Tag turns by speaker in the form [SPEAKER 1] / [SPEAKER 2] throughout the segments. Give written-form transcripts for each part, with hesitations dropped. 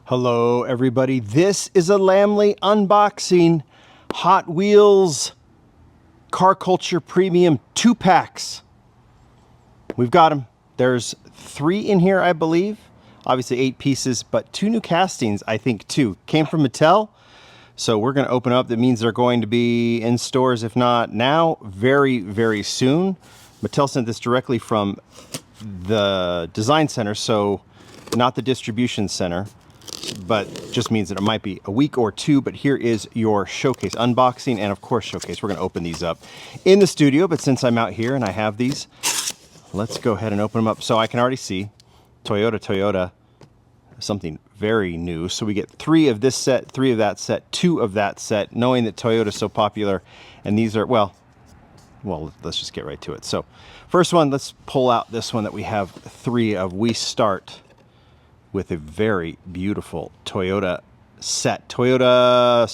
[SPEAKER 1] Hello everybody, this is a Lamley unboxing. Hot Wheels Car Culture Premium 2-packs. We've got them. There's 3 in here, I believe. Obviously 8 pieces, but 2 new castings, I think, too. Came from Mattel, so we're going to open up. That means they're going to be in stores, if not now, very, very soon. Mattel sent this directly from the design center, so not the distribution center, but just means that it might be a week or 2. But here is your showcase unboxing and of course showcase. We're going to open these up in the studio, but since I'm out here and I have these, let's go ahead and open them up. So I can already see Toyota, something very new. So we get 3 of this set, 3 of that set, 2 of that set, knowing that Toyota's so popular. And these are, well, let's just get right to it. So first one, let's pull out this one that we have 3 of. We start with a very beautiful Toyota set. Toyota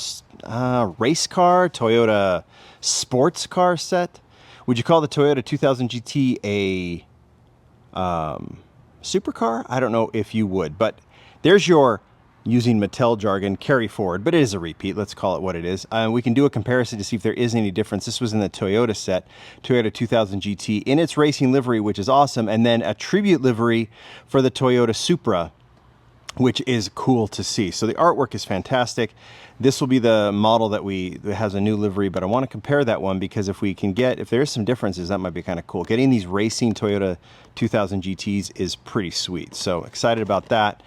[SPEAKER 1] race car, Toyota sports car set. Would you call the Toyota 2000 GT a supercar? I don't know if you would, but there's your, using Mattel jargon, carry forward, but it is a repeat. Let's call it what it is. We can do a comparison to see if there is any difference. This was in the Toyota set, Toyota 2000 GT, in its racing livery, which is awesome, and then a tribute livery for the Toyota Supra, which is cool to see. So the artwork is fantastic. This will be the model that has a new livery, but I want to compare that one because if there is some differences, that might be kind of cool. Getting these racing Toyota 2000 GTs is pretty sweet. So excited about that.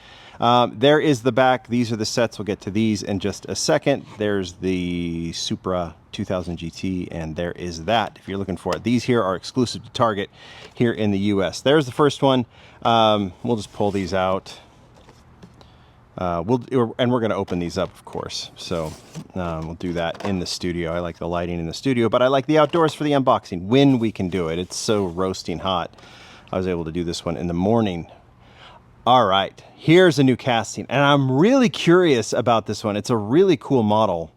[SPEAKER 1] There is the back. These are the sets. We'll get to these in just a second. There's the Supra 2000 GT, and there is that, if you're looking for it. These here are exclusive to Target here in the US. There's the first one. We'll just pull these out. And we're going to open these up, of course. So we'll do that in the studio. I like the lighting in the studio, but I like the outdoors for the unboxing when we can do it. It's so roasting hot. I was able to do this one in the morning. All right, here's a new casting, and I'm really curious about this one. It's a really cool model.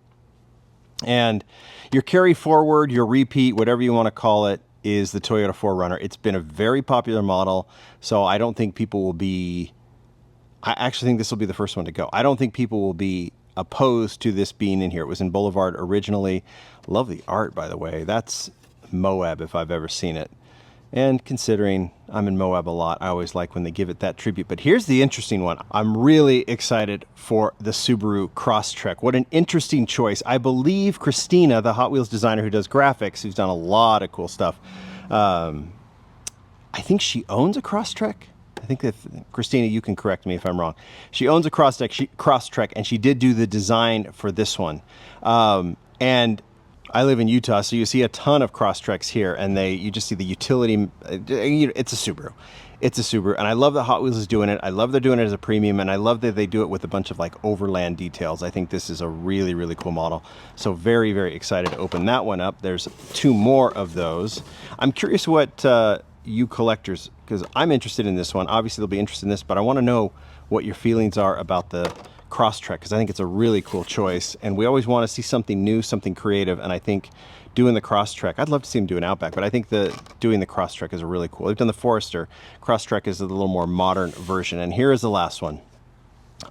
[SPEAKER 1] And your carry forward, your repeat, whatever you want to call it, is the Toyota 4Runner. It's been a very popular model, so I don't think people will be... I actually think this will be the first one to go. I don't think people will be opposed to this being in here. It was in Boulevard originally. Love the art, by the way. That's Moab if I've ever seen it. And considering I'm in Moab a lot, I always like when they give it that tribute. But here's the interesting one. I'm really excited for the Subaru Crosstrek. What an interesting choice. I believe Christina, the Hot Wheels designer who does graphics, who's done a lot of cool stuff, I think she owns a Crosstrek. I think that, Christina, you can correct me if I'm wrong. She owns a Crosstrek, and she did do the design for this one. And I live in Utah, so you see a ton of Crosstreks here, and you just see the utility. It's a Subaru. It's a Subaru, and I love that Hot Wheels is doing it. I love they're doing it as a premium, and I love that they do it with a bunch of like overland details. I think this is a really, really cool model. So very, very excited to open that one up. There's 2 more of those. I'm curious what... you collectors, because I'm interested in this one. Obviously they'll be interested in this, but I want to know what your feelings are about the Crosstrek, because I think it's a really cool choice, and we always want to see something new, something creative. And I think doing the Crosstrek, I'd love to see him do an Outback, but I think doing the Crosstrek is really cool. They've done the Forester. Crosstrek is a little more modern version. And here is the last one.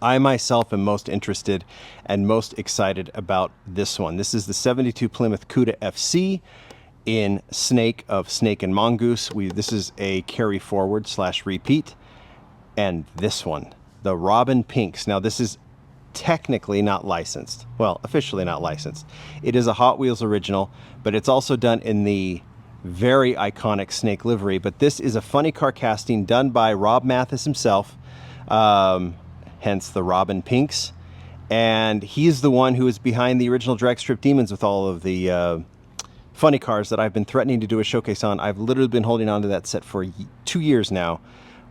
[SPEAKER 1] I myself am most interested and most excited about this one. This is the 72 Plymouth Cuda FC in Snake of Snake and Mongoose. This is a carry forward / repeat. And this one, the Robin Pinks. Now this is technically not licensed. Well, officially not licensed. It is a Hot Wheels original, but it's also done in the very iconic Snake livery. But this is a funny car casting done by Rob Matthysse himself, hence the Robin Pinks. And he's the one who is behind the original Dragstrip Demons with all of the funny cars that I've been threatening to do a showcase on. I've literally been holding on to that set for 2 years now,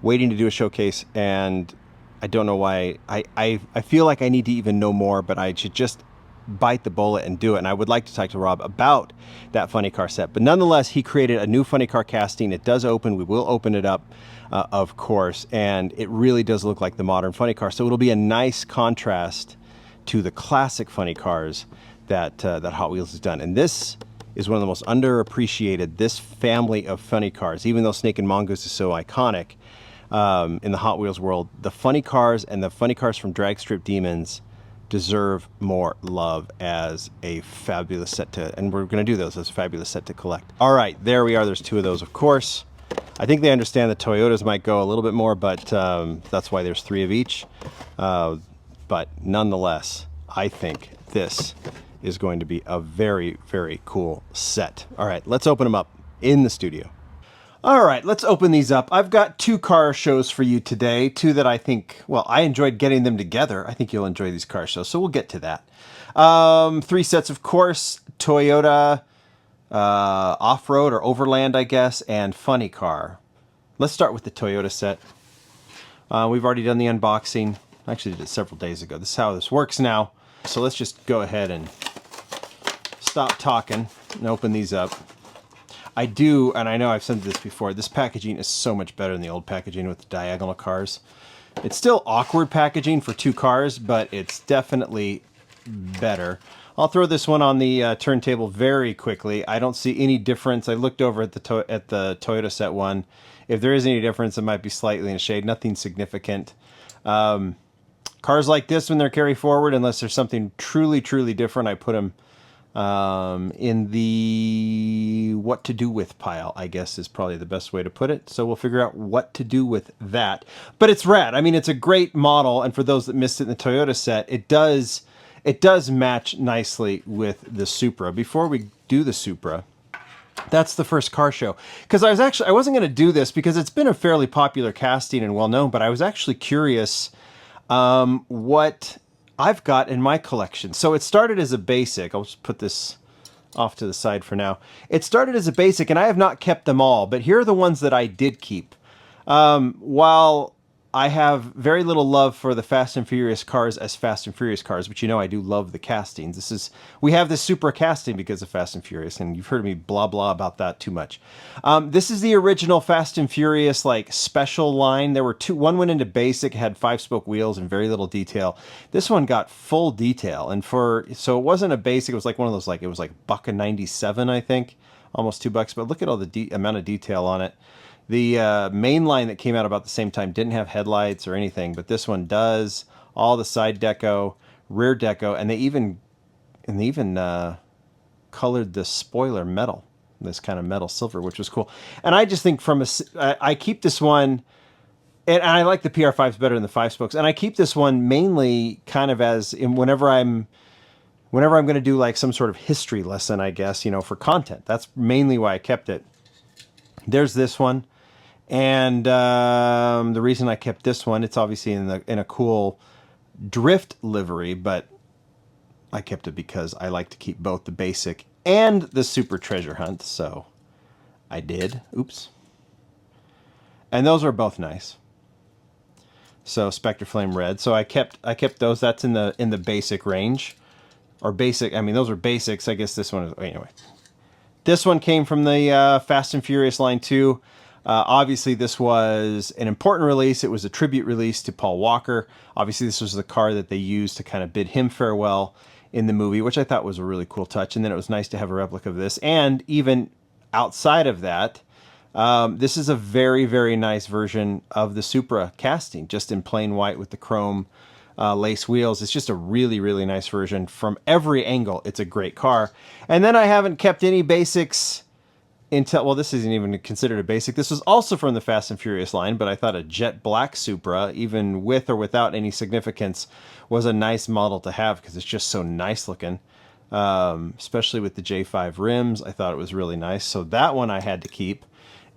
[SPEAKER 1] waiting to do a showcase, and I don't know why. I feel like I need to even know more, but I should just bite the bullet and do it. And I would like to talk to Rob about that funny car set. But nonetheless, he created a new funny car casting. It does open. We will open it up, of course, and it really does look like the modern funny car. So it'll be a nice contrast to the classic funny cars that Hot Wheels has done. And this is one of the most underappreciated, this family of funny cars. Even though Snake and Mongoose is so iconic, in the Hot Wheels world. The funny cars and the funny cars from Dragstrip Demons deserve more love as a fabulous set to, and we're going to do those as a fabulous set to collect. All right, there we are. There's two of those, of course. I think they understand the Toyotas might go a little bit more, but that's why there's three of each. But nonetheless, I think this is going to be a very, very cool set. All right, let's open them up in the studio. All right, let's open these up. I've got two car shows for you today, two that I think, well, I enjoyed getting them together. I think you'll enjoy these car shows, so we'll get to that. Three sets, of course, Toyota, Off-Road or Overland, I guess, and Funny Car. Let's start with the Toyota set. We've already done the unboxing. I actually did it several days ago. This is how this works now. So let's just go ahead and stop talking and open these up. I do, and I know I've said this before, this packaging is so much better than the old packaging with the diagonal cars. It's still awkward packaging for two cars, but it's definitely better. I'll throw this one on the turntable very quickly. I don't see any difference. I looked over at the Toyota set one. If there is any difference, it might be slightly in a shade. Nothing significant. Cars like this, when they're carry forward, unless there's something truly, truly different, I put them in the what to do with pile, I guess is probably the best way to put it. So we'll figure out what to do with that. But it's rad. I mean, it's a great model. And for those that missed it in the Toyota set, it does match nicely with the Supra. Before we do the Supra, that's the first car show. Because I wasn't going to do this because it's been a fairly popular casting and well known, but I was actually curious what I've got in my collection. So it started as a basic. I'll just put this off to the side for now. It started as a basic, and I have not kept them all, but here are the ones that I did keep. While I have very little love for the Fast and Furious cars as Fast and Furious cars, but you know I do love the castings. We have this Supra casting because of Fast and Furious, and you've heard me blah blah about that too much. This is the original Fast and Furious like special line. There were two. One went into basic, had 5-spoke wheels and very little detail. This one got full detail, and so it wasn't a basic. It was like one of those it was like $1.97, I think, almost $2. But look at all the amount of detail on it. The main line that came out about the same time didn't have headlights or anything, but this one does. All the side deco, rear deco, and they even colored the spoiler metal, this kind of metal silver, which was cool. And I just think I keep this one, and I like the PR5s better than the 5-spokes, and I keep this one mainly kind of as whenever I'm going to do like some sort of history lesson, I guess, for content. That's mainly why I kept it. There's this one. And the reason I kept this one, it's obviously in a cool drift livery, but I kept it because I like to keep both the basic and the Super Treasure Hunt, so I did. Oops. And those are both nice. So Spectre Flame Red. So I kept those. That's in the basic range, or basic. I mean, those are basics. I guess this one is anyway. This one came from the Fast and Furious line 2. Obviously, this was an important release. It was a tribute release to Paul Walker. Obviously, this was the car that they used to kind of bid him farewell in the movie, which I thought was a really cool touch. And then it was nice to have a replica of this. And even outside of that, this is a very, very nice version of the Supra casting, just in plain white with the chrome lace wheels. It's just a really, really nice version. From every angle, it's a great car. And then I haven't kept any basics until, well, this isn't even considered a basic. This was also from the Fast and Furious line, but I thought a jet black Supra, even with or without any significance, was a nice model to have because it's just so nice looking. Especially with the J5 rims, I thought it was really nice. So that one I had to keep.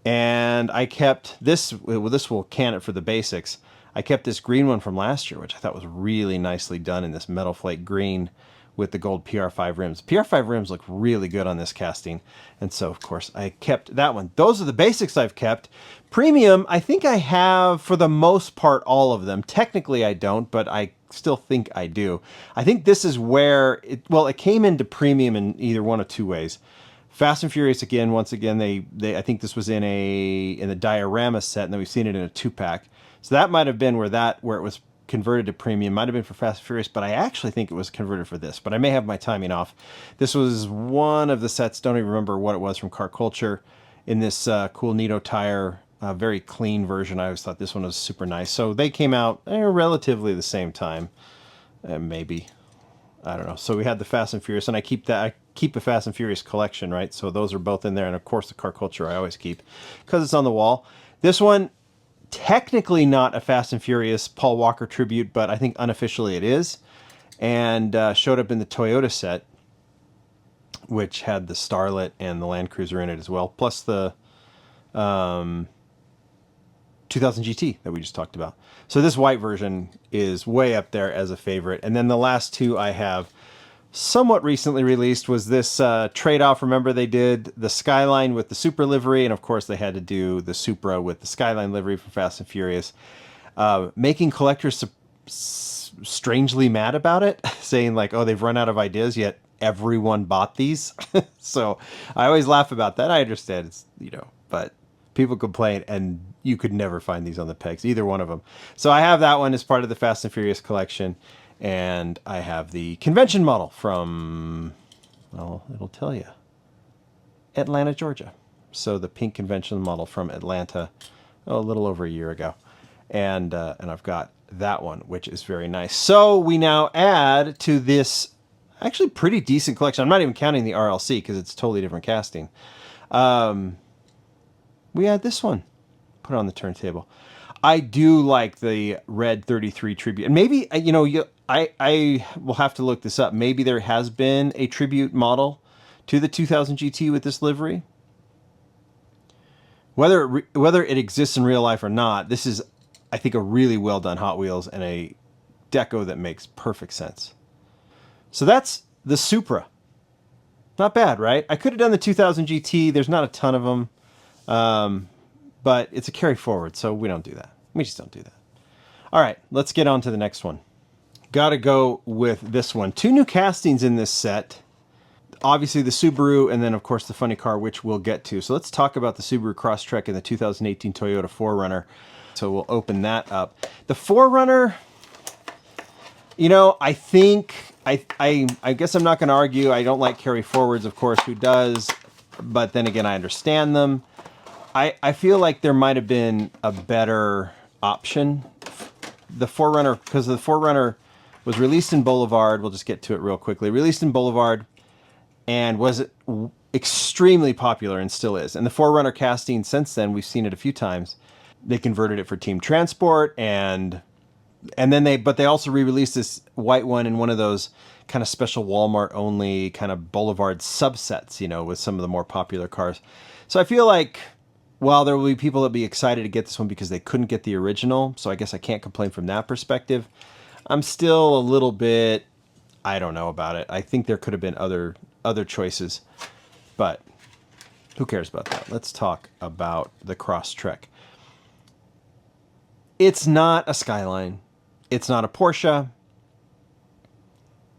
[SPEAKER 1] And I kept this, well, this will can it for the basics. I kept this green one from last year, which I thought was really nicely done in this metal flake green with the gold PR5 rims. PR5 rims look really good on this casting. And so, of course, I kept that one. Those are the basics I've kept. Premium, I think I have, for the most part, all of them. Technically, I don't, but I still think I do. I think this is where, it came into premium in either one of two ways. Fast and Furious, again, once again, I think this was in the diorama set, and then we've seen it in a 2-pack. So that might have been where it was converted to premium. Might have been for Fast and Furious, but I actually think it was converted for this. But I may have my timing off. This was one of the sets, don't even remember what it was, from Car Culture, in this cool Nito tire a very clean version. I always thought this one was super nice. So they came out relatively the same time, maybe. I don't know. So we had the Fast and Furious, and I keep a Fast and Furious collection, right? So those are both in there, and of course the Car Culture I always keep because it's on the wall. This one, technically not a Fast and Furious Paul Walker tribute, but I think unofficially it is, and showed up in the Toyota set, which had the Starlet and the Land Cruiser in it as well, plus the 2000 GT that we just talked about. So this white version is way up there as a favorite. And then the last two I have somewhat recently released was this trade-off. Remember, they did the Skyline with the Supra livery, and of course they had to do the Supra with the Skyline livery for Fast and Furious, making collectors strangely mad about it, saying like, oh, they've run out of ideas, yet everyone bought these. So I always laugh about that. I understand, it's, but people complain, and you could never find these on the pegs, either one of them. So I have that one as part of the Fast and Furious collection, and I have the convention model from, well, it'll tell you, Atlanta, Georgia. So the pink convention model from Atlanta, a little over a year ago, and I've got that one, which is very nice. So we now add to this actually pretty decent collection. I'm not even counting the RLC because it's totally different casting. We add this one, put it on the turntable. I do like the red 33 tribute, and maybe I will have to look this up. Maybe there has been a tribute model to the 2000 GT with this livery. Whether it exists in real life or not, this is, I think, a really well done Hot Wheels and a deco that makes perfect sense. So that's the Supra. Not bad, right? I could have done the 2000 GT. There's not a ton of them. But it's a carry forward, so we don't do that. We just don't do that. All right, let's get on to the next one. Gotta go with this one. Two new castings in this set. Obviously the Subaru, and then of course the funny car, which we'll get to. So let's talk about the Subaru Crosstrek and the 2018 Toyota 4Runner. So we'll open that up. The 4Runner, I think, I guess I'm not going to argue. I don't like carry forwards, of course, who does? But then again, I understand them. I feel like there might have been a better option. The 4Runner, because the 4Runner was released in Boulevard. We'll just get to it real quickly. Released in Boulevard and was extremely popular and still is. And the 4Runner casting since then, we've seen it a few times. They converted it for Team Transport, and then they also re-released this white one in one of those kind of special Walmart only kind of Boulevard subsets, with some of the more popular cars. So I feel like, while there will be people that will be excited to get this one because they couldn't get the original, so I guess I can't complain from that perspective, I'm still a little bit, I don't know about it. I think there could have been other choices, but who cares about that? Let's talk about the Crosstrek. It's not a Skyline. It's not a Porsche.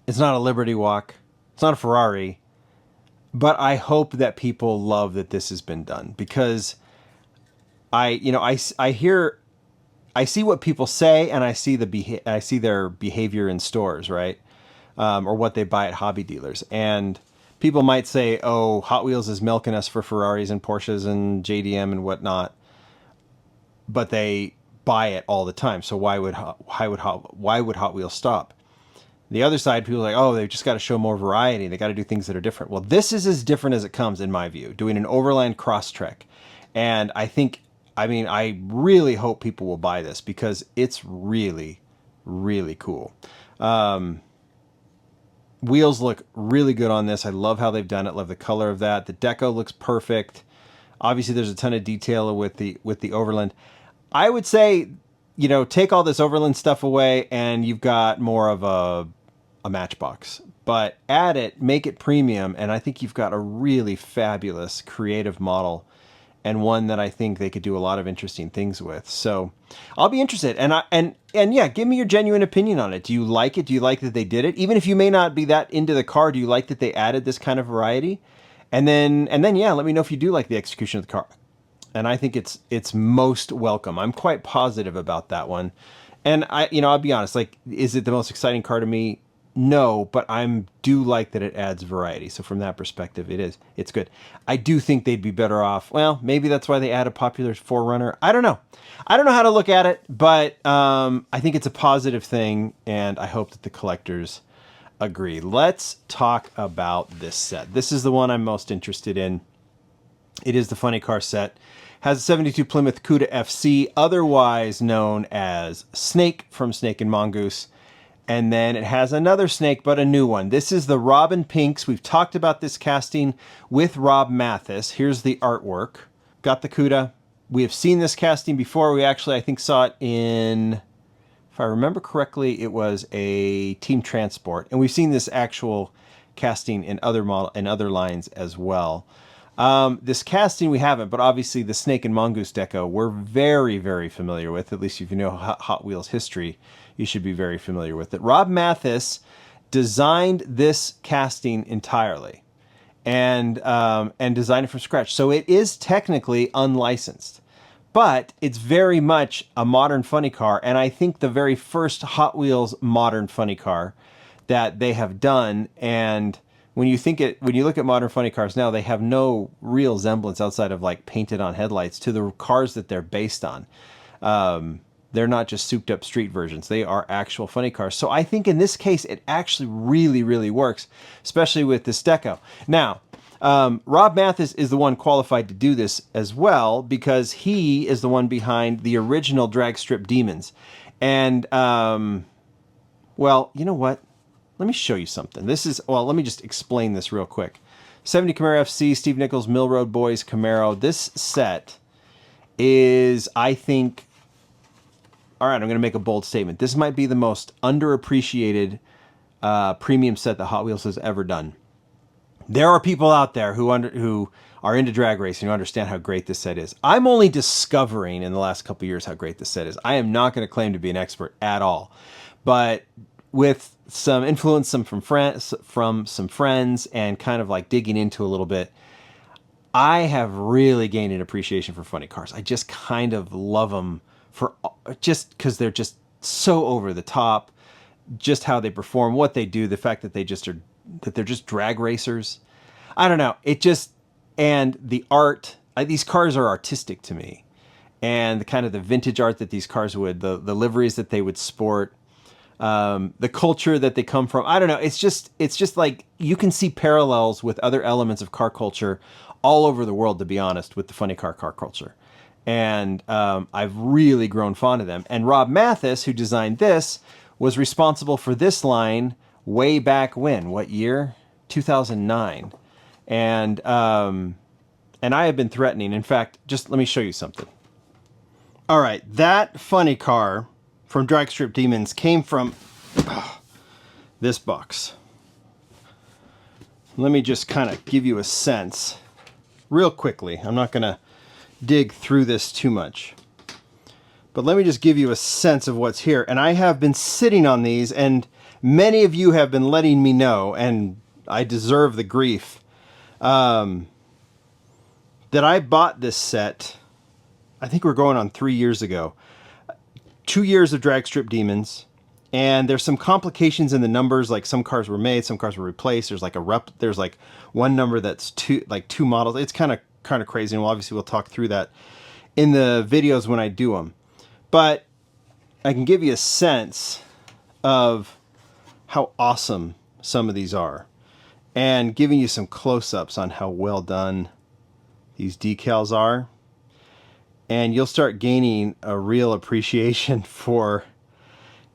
[SPEAKER 1] It's not a Liberty Walk. It's not a Ferrari. But I hope that people love that this has been done, because I see what people say, and I see their behavior in stores, right? Or what they buy at hobby dealers. And people might say, oh, Hot Wheels is milking us for Ferraris and Porsches and JDM and whatnot. But they buy it all the time. So why would Hot Wheels stop? The other side, people are like, oh, they've just got to show more variety. They got to do things that are different. Well, this is as different as it comes, in my view, doing an Overland Crosstrek. And I really hope people will buy this, because it's really, really cool. Wheels look really good on this. I love how they've done it. Love the color of that. The deco looks perfect. Obviously, there's a ton of detail with the Overland. I would say, take all this Overland stuff away, and you've got more of a Matchbox. But add it, make it premium, and I think you've got a really fabulous, creative model, and one that I think they could do a lot of interesting things with. So I'll be interested. And yeah, give me your genuine opinion on it. Do you like it? Do you like that they did it? Even if you may not be that into the car, do you like that they added this kind of variety? And then yeah, let me know if you do like the execution of the car. And I think it's most welcome. I'm quite positive about that one. And I'll be honest, like, is it the most exciting car to me? No, but I do like that it adds variety. So from that perspective, it's good. I do think they'd be better off. Well, maybe that's why they add a popular Forerunner. I don't know. I don't know how to look at it, but I think it's a positive thing, and I hope that the collectors agree. Let's talk about this set. This is the one I'm most interested in. It is the Funny Car set. Has a 72 Plymouth Cuda FC, otherwise known as Snake from Snake and Mongoose. And then it has another snake, but a new one. This is the Robin Pinks. We've talked about this casting with Rob Matthysse. Here's the artwork. Got the Cuda. We have seen this casting before. We actually, I think, saw it in, if I remember correctly, it was a Team Transport. And we've seen this actual casting in other lines as well. This casting we haven't, but obviously the Snake and Mongoose deco we're very, very familiar with. At least if you know Hot Wheels history, you should be very familiar with it. Rob Matthysse designed this casting entirely and designed it from scratch. So it is technically unlicensed, but it's very much a modern funny car. And I think the very first Hot Wheels modern funny car that they have done. And when you look at modern funny cars now, they have no real semblance outside of like painted on headlights to the cars that they're based on. They're not just souped up street versions. They are actual funny cars. So I think in this case, it actually really, really works, especially with this deco. Now, Rob Matthysse is the one qualified to do this as well because he is the one behind the original Dragstrip Demons. And, well, you know what? Let me show you something. Let me just explain this real quick. 70 Camaro FC, Steve Nichols, Mill Road Boys, Camaro. This set is, I think, all right, I'm going to make a bold statement. This might be the most underappreciated premium set that Hot Wheels has ever done. There are people out there who are into drag racing who understand how great this set is. I'm only discovering in the last couple of years how great this set is. I am not going to claim to be an expert at all. But with some influence from some friends and kind of like digging into a little bit, I have really gained an appreciation for funny cars. I just kind of love them just because they're just so over the top, just how they perform, what they do, the fact that they're just drag racers. I don't know. And the art, these cars are artistic to me. And the kind of the vintage art that these cars the liveries that they would sport, the culture that they come from. I don't know. It's just like you can see parallels with other elements of car culture all over the world, to be honest, with the funny car culture. And I've really grown fond of them. And Rob Matthysse, who designed this, was responsible for this line way back when? What year? 2009. And I have been threatening. In fact, just let me show you something. All right, that funny car from Dragstrip Demons came from this box. Let me just kind of give you a sense real quickly. I'm not going to dig through this too much, but let me just give you a sense of what's here. And I have been sitting on these, and many of you have been letting me know, and I deserve the grief, that I bought this set. I think we're going on 3 years ago. 2 years of Dragstrip Demons, and there's some complications in the numbers. Like some cars were made, some cars were replaced. There's like there's like one number that's two models. It's kind of crazy, and obviously we'll talk through that in the videos when I do them. But I can give you a sense of how awesome some of these are, and giving you some close-ups on how well done these decals are. And you'll start gaining a real appreciation for,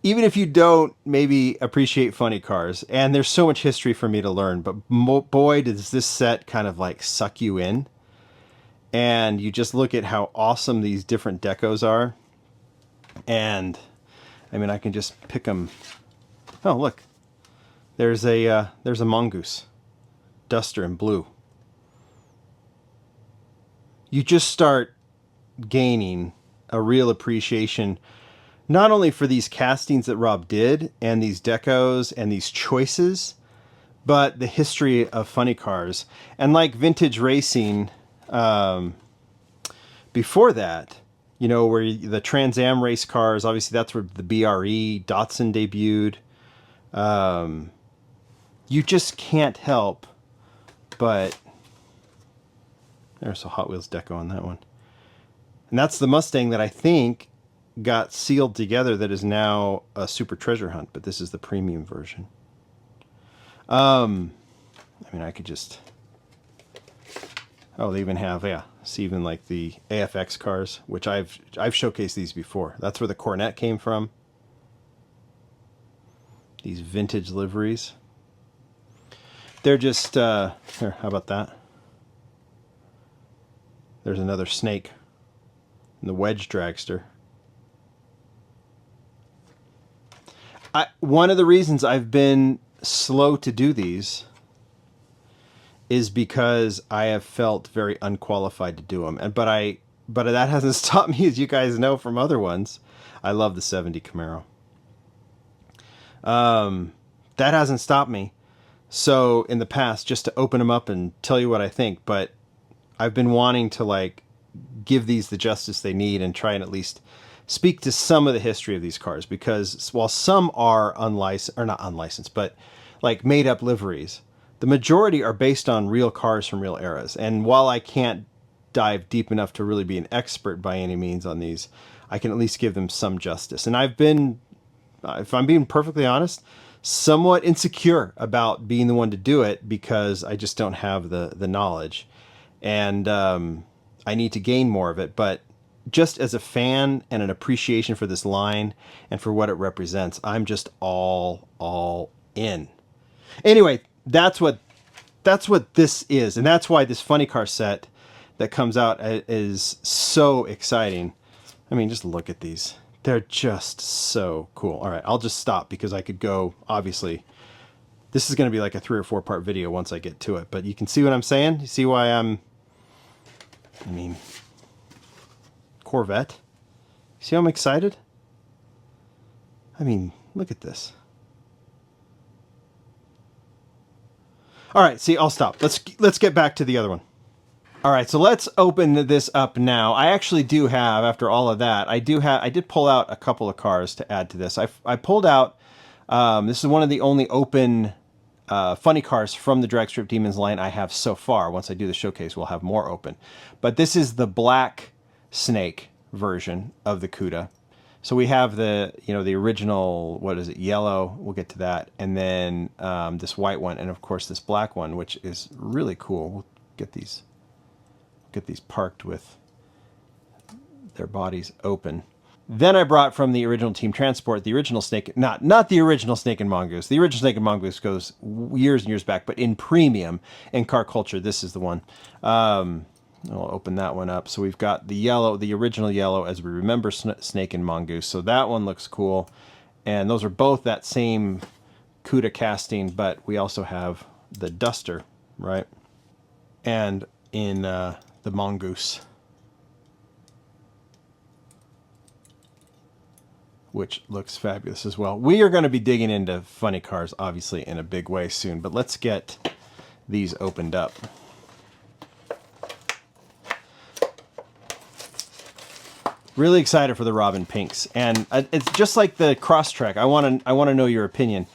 [SPEAKER 1] even if you don't maybe appreciate funny cars. And there's so much history for me to learn, but boy, does this set kind of like suck you in. And you just look at how awesome these different decos are. And I mean, I can just pick them. Oh, look, there's a Mongoose Duster in blue. You just start gaining a real appreciation not only for these castings that Rob did and these decos and these choices, but the history of funny cars. And like vintage racing, before that, you know, where the Trans Am race cars, obviously that's where the BRE Datsun debuted. You just can't help but... There's a Hot Wheels deco on that one. And that's the Mustang that I think got sealed together that is now a Super Treasure Hunt, but this is the premium version. I mean, I could just... Oh, they even have, yeah, see, even like the AFX cars, which I've showcased these before. That's where the Cornet came from. These vintage liveries. They're just, here, how about that? There's another snake in the Wedge Dragster. One of the reasons I've been slow to do these is because I have felt very unqualified to do them. But that hasn't stopped me, as you guys know from other ones. I love the 70 Camaro. That hasn't stopped me. So in the past, just to open them up and tell you what I think, but I've been wanting to like give these the justice they need and try and at least speak to some of the history of these cars, because while some are unlicensed, or not unlicensed, but like made up liveries, the majority are based on real cars from real eras. And while I can't dive deep enough to really be an expert by any means on these, I can at least give them some justice. And I've been, if I'm being perfectly honest, somewhat insecure about being the one to do it because I just don't have the knowledge. And I need to gain more of it. But just as a fan and an appreciation for this line and for what it represents, I'm just all in. Anyway, that's what this is, and that's why this funny car set that comes out is so exciting. I mean, just look at these. They're just so cool. All right, I'll just stop because I could go, obviously. This is going to be like a 3 or 4 part video once I get to it, but you can see what I'm saying? You see why I mean, Corvette. See how I'm excited? I mean, look at this. All right, see, I'll stop. Let's get back to the other one. All right, so let's open this up now. I actually do have, after all of that, I did pull out a couple of cars to add to this. I pulled out, this is one of the only open funny cars from the Dragstrip Demons line I have so far. Once I do the showcase, we'll have more open. But this is the black snake version of the CUDA. So we have the, the original, what is it, yellow, we'll get to that, and then this white one, and of course this black one, which is really cool. We'll get these parked with their bodies open. Then I brought from the original Team Transport, the original Snake, not the original Snake and Mongoose. The original Snake and Mongoose goes years and years back, but in premium and car culture, this is the one. I'll open that one up. So we've got the yellow, the original yellow, as we remember Snake and Mongoose. So that one looks cool. And those are both that same CUDA casting, but we also have the Duster, right? And in the Mongoose, which looks fabulous as well. We are going to be digging into funny cars, obviously, in a big way soon, but let's get these opened up. Really excited for the Robin Pinks, and it's just like the Crosstrek. I want to know your opinion.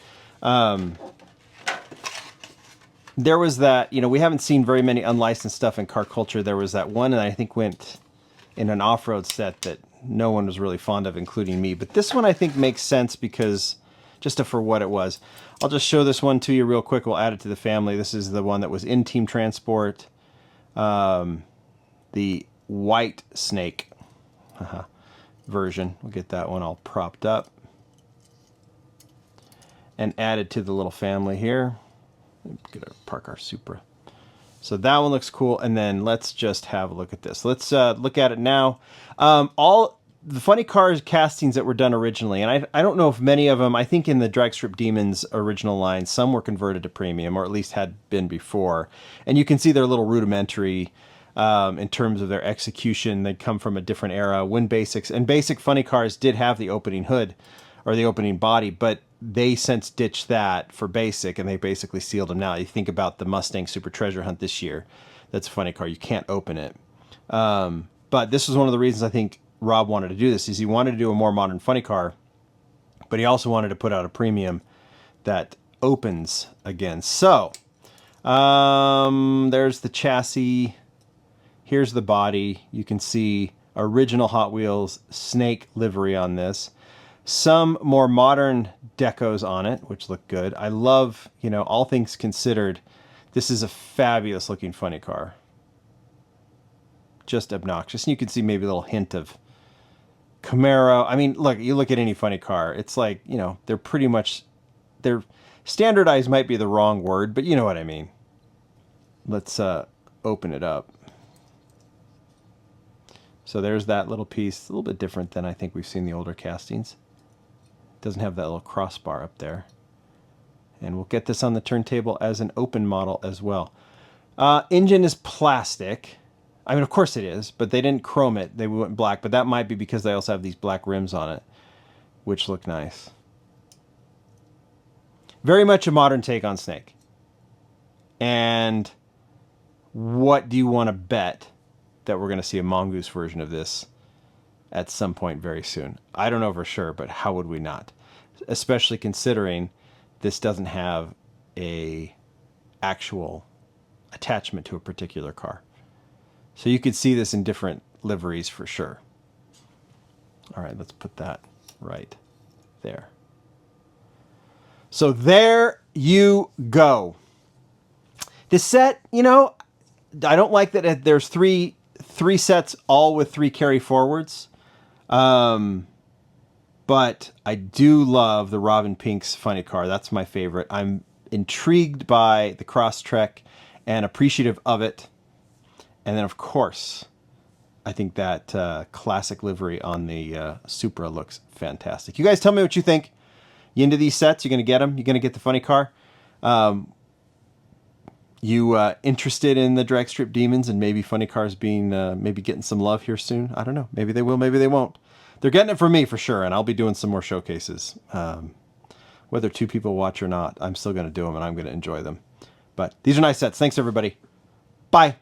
[SPEAKER 1] There was that, we haven't seen very many unlicensed stuff in car culture. There was that one that I think went in an off-road set that no one was really fond of, including me. But this one I think makes sense because just for what it was. I'll just show this one to you real quick. We'll add it to the family. This is the one that was in Team Transport. The white snake version. We'll get that one all propped up and added to the little family here. Gonna park our Supra. So that one looks cool, and then let's just have a look at this. Let's look at it now. All the funny cars castings that were done originally, and I don't know if many of them, I think in the Dragstrip Demons original line, some were converted to premium, or at least had been before. And you can see they're a little rudimentary in terms of their execution. They come from a different era when basics, and basic funny cars did have the opening hood, or the opening body, but they since ditched that for basic, and they basically sealed them now. You think about the Mustang Super Treasure Hunt this year. That's a funny car. You can't open it. But this was one of the reasons I think Rob wanted to do this, is he wanted to do a more modern funny car, but he also wanted to put out a premium that opens again. So there's the chassis. Here's the body. You can see original Hot Wheels Snake livery on this. Some more modern decos on it, which look good. I love, you know, all things considered, this is a fabulous looking funny car. Just obnoxious. And you can see maybe a little hint of Camaro. I mean, look, you look at any funny car, it's like, you know, they're pretty much, they're standardized might be the wrong word, but you know what I mean. Let's open it up. So there's that little piece, a little bit different than I think we've seen the older castings. Doesn't have that little crossbar up there. And we'll get this on the turntable as an open model as well. Engine is plastic. I mean, of course it is, but they didn't chrome it. They went black, but that might be because they also have these black rims on it, which look nice. Very much a modern take on Snake. And what do you want to bet that we're going to see a Mongoose version of this at some point very soon? I don't know for sure, but how would we not? Especially considering this doesn't have a actual attachment to a particular car. So you could see this in different liveries for sure. All right, let's put that right there. So there you go. This set, you know, I don't like that there's three sets all with 3 carry forwards. But I do love the Robin Pinks funny car. That's my favorite. I'm intrigued by the Crosstrek and appreciative of it. And then, of course, I think that classic livery on the Supra looks fantastic. You guys tell me what you think. You into these sets? You going to get them? You going to get the funny car? You interested in the Dragstrip Demons and maybe funny cars being maybe getting some love here soon? I don't know. Maybe they will. Maybe they won't. They're getting it from me for sure, and I'll be doing some more showcases. Whether 2 people watch or not, I'm still going to do them, and I'm going to enjoy them. But these are nice sets. Thanks, everybody. Bye.